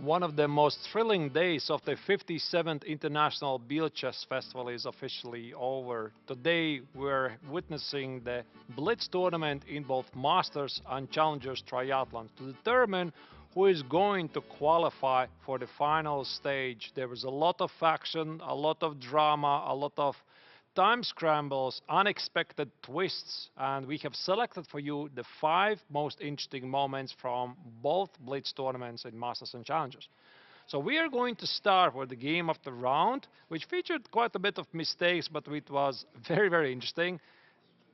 One of the most thrilling days of the 57th International Biel Chess Festival is officially over. Today we're witnessing the Blitz tournament in both Masters and Challengers triathlons to determine who is going to qualify for the final stage. There was a lot of action, a lot of drama, a lot of time scrambles, unexpected twists, and we have selected for you the 5 most interesting moments from both Blitz tournaments in Masters and Challengers. So we are going to start with the game of the round, which featured quite a bit of mistakes, but it was very, very interesting.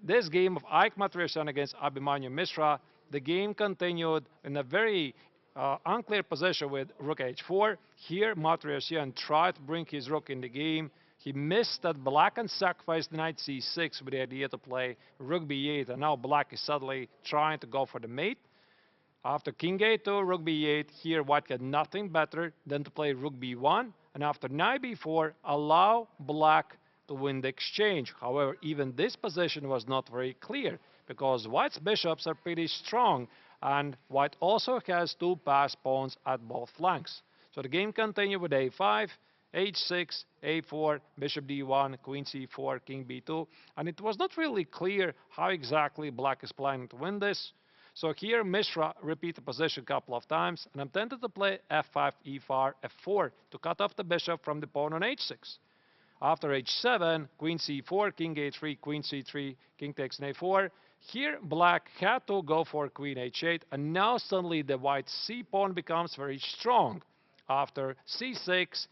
This game of Ike Matrisyan against Abhimanyu Mishra, the game continued in a very unclear position with rook h4. Here, Matrisyan tried to bring his rook in the game. He missed that black and sacrificed knight c6 with the idea to play rook b8, and now black is suddenly trying to go for the mate. After king a2, rook b8, here white had nothing better than to play rook b1, and after knight b4, allow black to win the exchange. However, even this position was not very clear, because white's bishops are pretty strong, and white also has 2 passed pawns at both flanks. So the game continued with a5, h6, a4, bishop d1, queen c4, king b2, and it was not really clear how exactly black is planning to win this. So here Mishra repeat the position a couple of times, and I'm tempted to play f5, e4, f4 to cut off the bishop from the pawn on h6. After h7, queen c4, king a3, queen c3, king takes an a4. Here black had to go for queen h8, and now suddenly the white c pawn becomes very strong. After c6,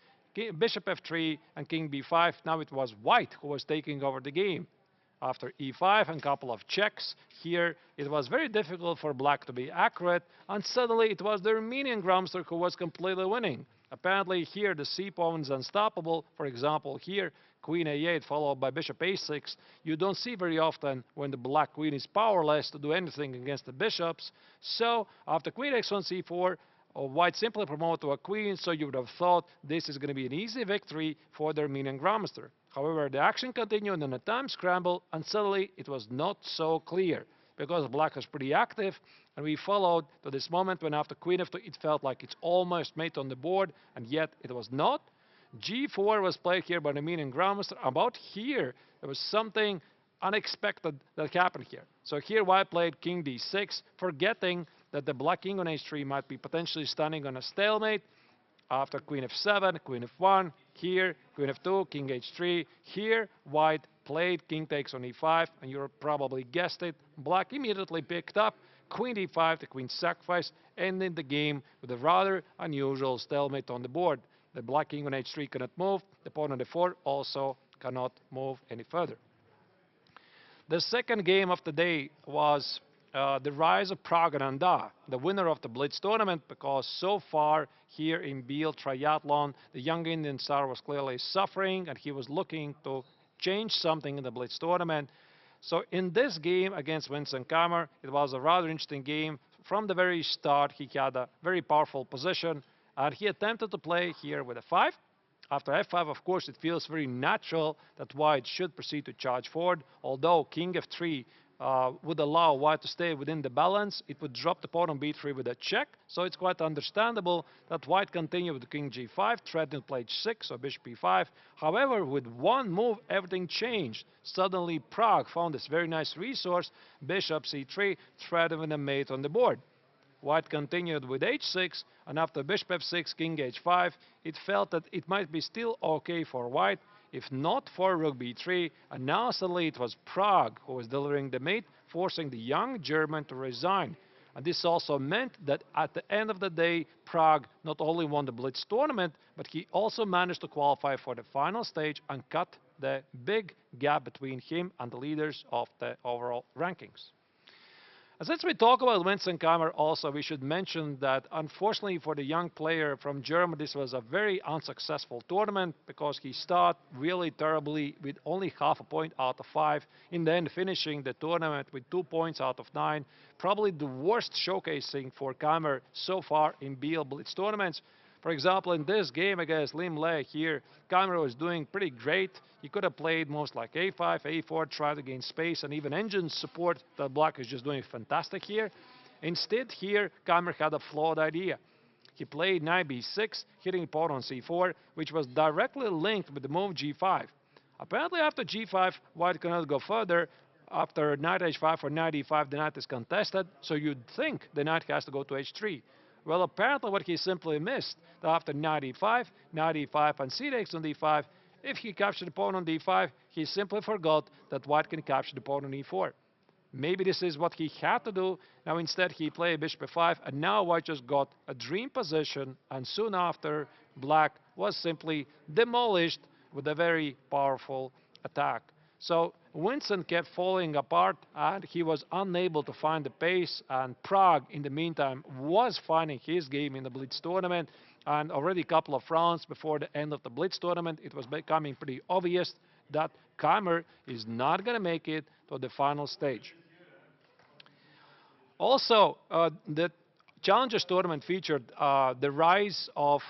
bishop f3 and king b5, now it was white who was taking over the game. After e5 and a couple of checks, here it was very difficult for black to be accurate, and suddenly it was the Armenian grandmaster who was completely winning. Apparently here the c pawn is unstoppable. For example, here queen a8 followed by bishop a6. You don't see very often when the black queen is powerless to do anything against the bishops. So after queen x1 c4, white simply promoted to a queen, so you would have thought this is going to be an easy victory for the Armenian grandmaster. However, the action continued in a time scramble, and suddenly it was not so clear, because black was pretty active, and we followed to this moment when after queen f2 it felt like it's almost mate on the board, and yet it was not. g4 was played here by the Armenian grandmaster. About here, there was something unexpected that happened here. So here white played king d6, forgetting that the black king on h3 might be potentially standing on a stalemate. After queen f7, queen f1, here queen f2, king h3. Here white played king takes on e5, and you probably guessed it, black immediately picked up queen d5, the queen sacrifice, ending the game with a rather unusual stalemate on the board. The black king on h3 cannot move, the pawn on d4 also cannot move any further. The second game of the day was the rise of Pragananda, the winner of the Blitz tournament, because so far here in Biel triathlon, the young Indian star was clearly suffering, and he was looking to change something in the Blitz tournament. So in this game against Vincent Kammer, it was a rather interesting game. From the very start, he had a very powerful position, and he attempted to play here with a 5. After f5, of course, it feels very natural that white should proceed to charge forward, although king f3 would allow white to stay within the balance. It would drop the pawn on b3 with a check, so it's quite understandable that white continued with king g5, threatening to play h6 or bishop e5. However, with one move, everything changed. Suddenly, Prague found this very nice resource, bishop c3, threatening a mate on the board. White continued with h6, and after bishop f6, king h5, it felt that it might be still okay for white, if not for rook b3, and now suddenly it was Prague who was delivering the mate, forcing the young German to resign. And this also meant that at the end of the day, Prague not only won the Blitz tournament, but he also managed to qualify for the final stage and cut the big gap between him and the leaders of the overall rankings. And since we talk about Vincent Kammer also, we should mention that unfortunately for the young player from Germany, this was a very unsuccessful tournament, because he started really terribly with only half a point out of 5, in the end finishing the tournament with 2 points out of 9. Probably the worst showcasing for Kammer so far in Biel Blitz tournaments. For example, in this game against Lim Le here, Kammer was doing pretty great. He could have played most like a5, a4, try to gain space, and even engine support that black is just doing fantastic here. Instead, here, Kammer had a flawed idea. he played knight b6, hitting pawn on c4, which was directly linked with the move g5. Apparently after g5, white cannot go further. After knight h5 or knight e5, the knight is contested, so you'd think the knight has to go to h3. Well, apparently what he simply missed, that after knight e5, and c takes on d5, if he captured the pawn on d5, he simply forgot that white can capture the pawn on e4. Maybe this is what he had to do. Now instead he played bishop f5, and now white just got a dream position, and soon after black was simply demolished with a very powerful attack. So Winston kept falling apart, and he was unable to find the pace, and Prague in the meantime was finding his game in the Blitz tournament, and already a couple of rounds before the end of the Blitz tournament it was becoming pretty obvious that Keimer is not going to make it to the final stage. Also, the Challengers tournament featured the rise of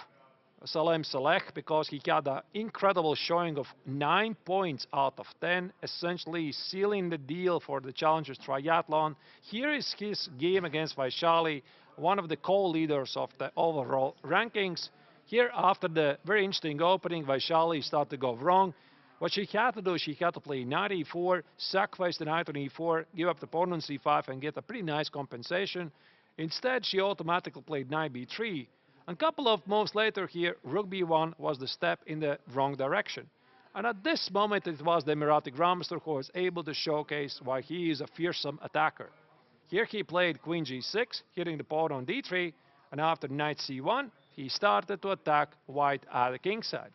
Salem Saleh because he had an incredible showing of 9 points out of 10, essentially sealing the deal for the Challengers Triathlon. Here is his game against Vaishali, one of the co-leaders of the overall rankings. Here, after the very interesting opening, Vaishali started to go wrong. What she had to do, she had to play knight e4, sacrifice the knight on e4, give up the pawn on c5, and get a pretty nice compensation. Instead, she automatically played knight b3. A couple of moves later here, rook b1 was the step in the wrong direction. And at this moment, it was the Emirati Grandmaster who was able to showcase why he is a fearsome attacker. Here he played queen g6, hitting the pawn on d3, and after knight c1, he started to attack white at the king side.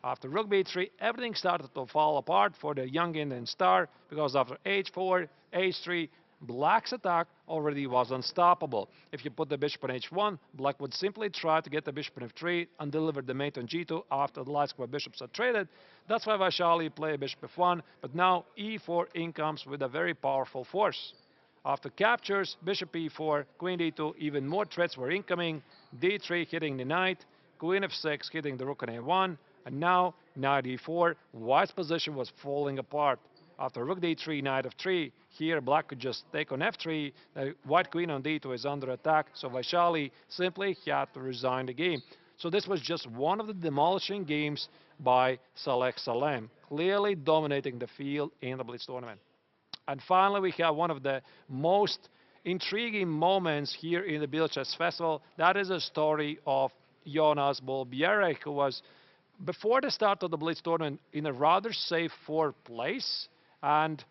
After rook b3, everything started to fall apart for the young Indian star, because after h4, h3, black's attack already was unstoppable. If you put the bishop on h1, black would simply try to get the bishop on f3 and deliver the mate on g2 after the light square bishops are traded. That's why Vaishali played bishop f1, but now e4 in comes with a very powerful force. After captures, bishop e4, queen d2, even more threats were incoming, d3 hitting the knight, queen f6 hitting the rook on a1, and now knight e4, white's position was falling apart. After rook d3, knight f3, here black could just take on f3, the white queen on d2 is under attack, so Vaishali simply had to resign the game. So this was just one of the demolishing games by Saleh Salem, clearly dominating the field in the Blitz tournament. And finally, we have one of the most intriguing moments here in the Biel Chess Festival. That is a story of Jonas Bolbjerg, who was, before the start of the Blitz tournament, in a rather safe fourth place. And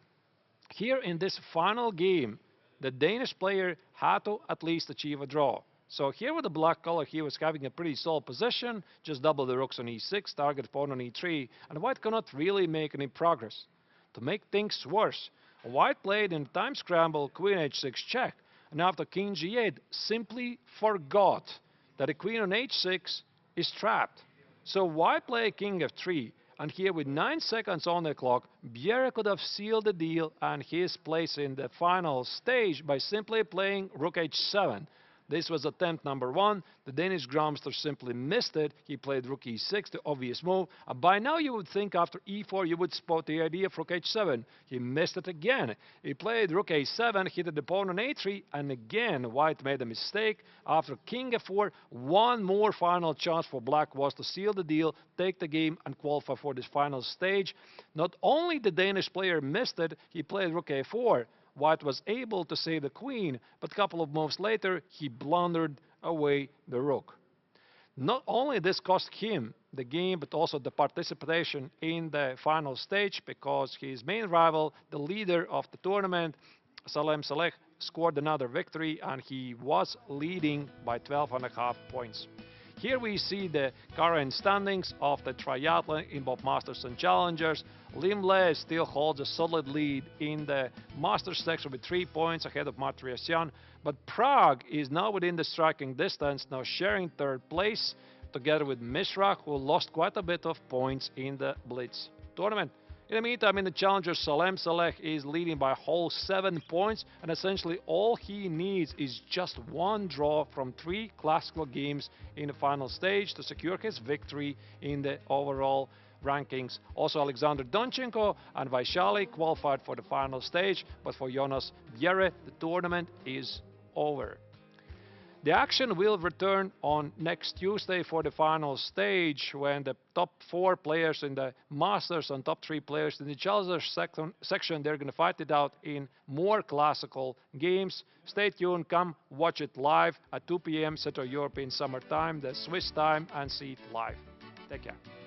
here in this final game, the Danish player had to at least achieve a draw. So here with the black color, he was having a pretty solid position, just double the rooks on e6, target pawn on e3, and white cannot really make any progress. To make things worse, white played in time scramble queen h6 check, and after king g8 simply forgot that the queen on h6 is trapped. So white played king f3, and here with 9 seconds on the clock, Bjerre could have sealed the deal and his place in the final stage by simply playing rook h7. This was attempt number 1. The Danish Grandmaster simply missed it. He played rook e6, the obvious move. And by now you would think after e4 you would spot the idea of rook h7. He missed it again. He played rook a7, hit the pawn on a3, and again white made a mistake. After king f4, one more final chance for black was to seal the deal, take the game, and qualify for this final stage. Not only the Danish player missed it, he played rook a4. White was able to save the queen, but a couple of moves later, he blundered away the rook. Not only this cost him the game, but also the participation in the final stage, because his main rival, the leader of the tournament, Salem Saleh, scored another victory, and he was leading by 12.5 points. Here we see the current standings of the triathlon in both Masters and Challengers. Limle still holds a solid lead in the Masters section with 3 points ahead of Martirosyan, but Prague is now within the striking distance, now sharing third place together with Mishra, who lost quite a bit of points in the Blitz tournament. In the meantime, in the Challenger, Salem Saleh is leading by a whole 7 points, and essentially all he needs is just one draw from 3 classical games in the final stage to secure his victory in the overall rankings. Also, Alexander Donchenko and Vaishali qualified for the final stage, but for Jonas Bjerre, the tournament is over. The action will return on next Tuesday for the final stage when the top 4 players in the Masters and top 3 players in the Challengers section, they're going to fight it out in more classical games. Stay tuned, come watch it live at 2 p.m. Central European Summer Time, the Swiss time, and see it live. Take care.